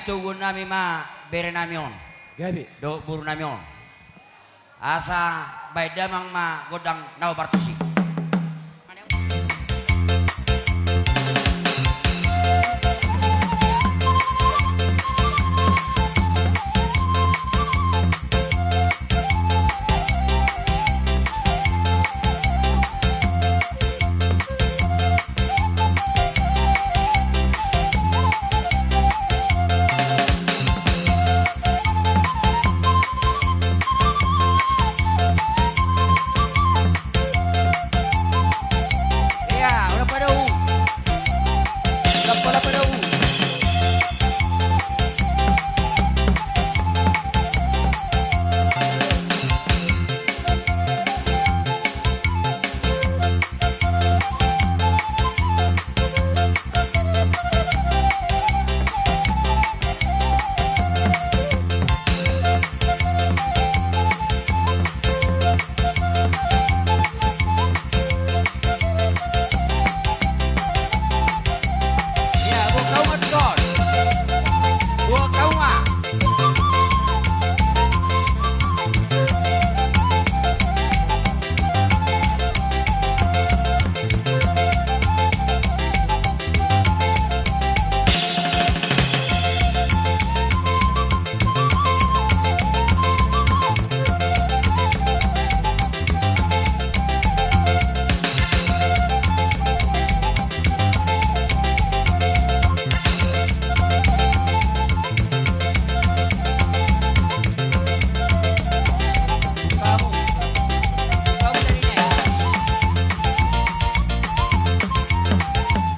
tugon nami ma bere namion. Gabi. Do buru namion. Asa baik damang ma godang nau bartusi.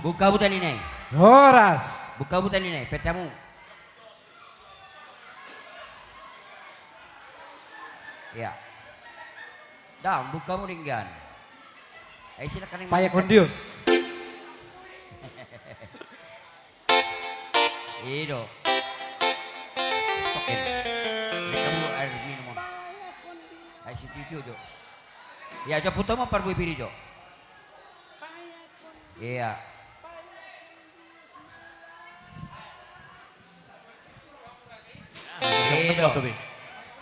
Buka buta ini. Horas. Buka buta ini, petamu. Ya. Dah, buka mu ringgan. Silakan yang Paya kondius. Ido. Stokin. Kamu air minum. Situ jo. Ya, jo putamu parbu piri jo. Iya.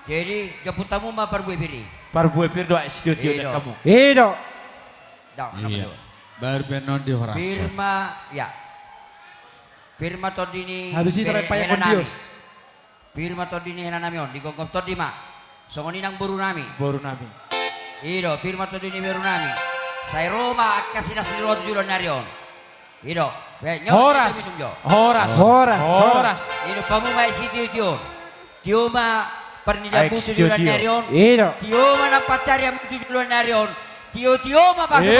Jadi jemputamu ma parbu piri. Parbu piri doa studio dan kamu. Ido. Iya. Baru penon di Horas. Firma ya. Firma todini. Habis itu paya kondius. Firma todini henanamion di gongkom todima. Songoni nang buru nami. Buru nami. Ido firma todini buru nami. Saya Roma kasih nasi roti jualan narion. Ido. Horas. Horas. Horas. Horas. Ido kamu mai situ tion. Tioma pernida butuh jualan narion. Ido. Tioma na pacar yang butuh jualan narion. Tioma pakai.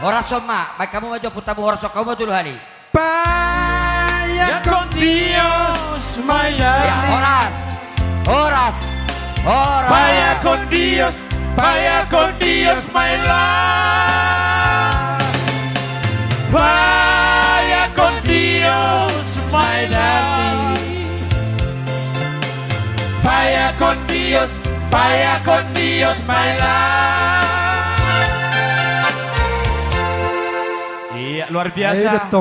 Horas sama. Baik kamu maju putamu horas kamu dulu hari. Paya con Dios, Ya, horas. Horas. Horas. vaya con Dios, my love. Vaya con Dios, my love. Vaya con Dios, my love. Iya, luar biasa.